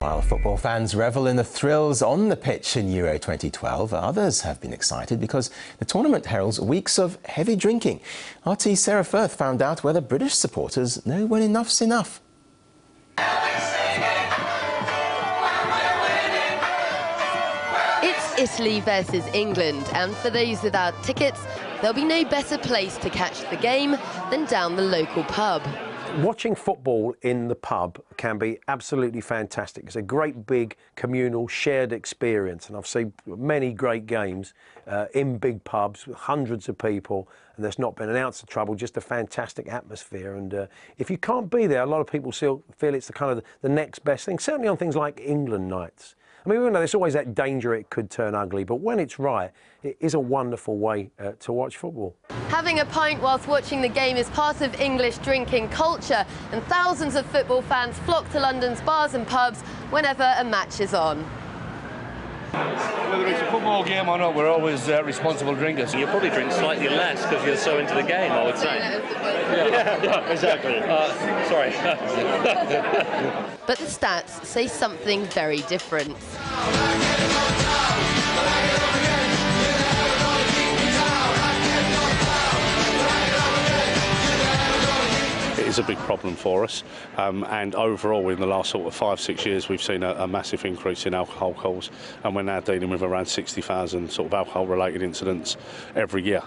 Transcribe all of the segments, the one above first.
While football fans revel in the thrills on the pitch in Euro 2012, others have been excited because the tournament heralds weeks of heavy drinking. RT's Sarah Firth found out whether British supporters know when enough's enough. It's Italy versus England, and for those without tickets, there'll be no better place to catch the game than down the local pub. Watching football in the pub can be absolutely fantastic. It's a great big communal shared experience, and I've seen many great games in big pubs with hundreds of people, and there's not been an ounce of trouble, just a fantastic atmosphere. And if you can't be there, a lot of people still feel it's the kind of the next best thing, certainly on things like England nights. I mean, we know there's always that danger it could turn ugly, but when it's right, it is a wonderful way to watch football. Having a pint whilst watching the game is part of English drinking culture, and thousands of football fans flock to London's bars and pubs whenever a match is on. Whether it's a football game or not, we're always responsible drinkers. You probably drink slightly less because you're so into the game, I would say. Yeah, exactly. Sorry. But the stats say something very different. It's a big problem for us, and overall in the last sort of 5-6 years we've seen a massive increase in alcohol calls, and we're now dealing with around 60,000 sort of alcohol related incidents every year.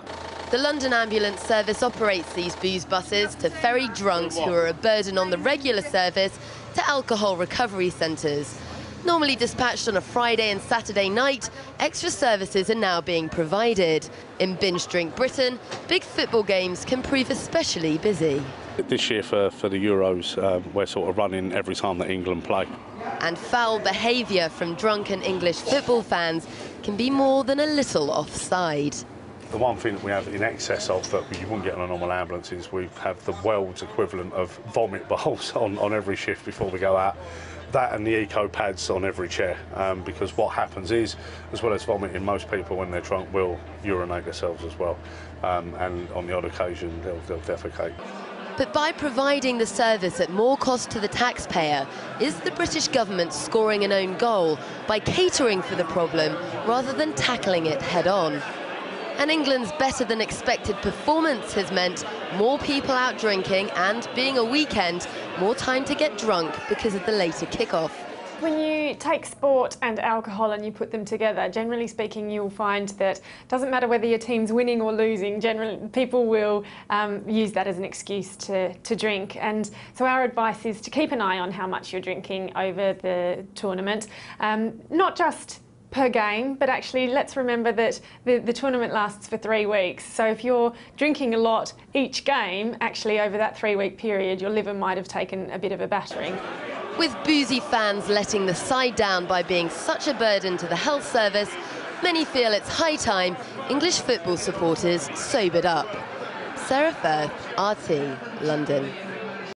The London Ambulance Service operates these booze buses to ferry drunks who are a burden on the regular service to alcohol recovery centres. Normally dispatched on a Friday and Saturday night, extra services are now being provided. In Binge Drink Britain, big football games can prove especially busy. This year for the Euros, we're sort of running every time that England play. And foul behaviour from drunken English football fans can be more than a little offside. The one thing that we have in excess of that you wouldn't get on a normal ambulance is we have the world's equivalent of vomit bowls on every shift before we go out. That and the eco pads on every chair, because what happens is, as well as vomiting, most people when they're drunk will urinate themselves as well, and on the odd occasion they'll defecate. But by providing the service at more cost to the taxpayer, is the British government scoring an own goal by catering for the problem rather than tackling it head-on? And England's better-than-expected performance has meant more people out drinking and, being a weekend, more time to get drunk because of the later kick-off. When you take sport and alcohol and you put them together, generally speaking, you'll find that it doesn't matter whether your team's winning or losing, generally people will use that as an excuse to drink. And so our advice is to keep an eye on how much you're drinking over the tournament, not just per game, but actually let's remember that the tournament lasts for 3 weeks. So if you're drinking a lot each game, actually over that 3-week period, your liver might have taken a bit of a battering. With boozy fans letting the side down by being such a burden to the health service, many feel it's high time English football supporters sobered up. Sarah Firth, RT, London.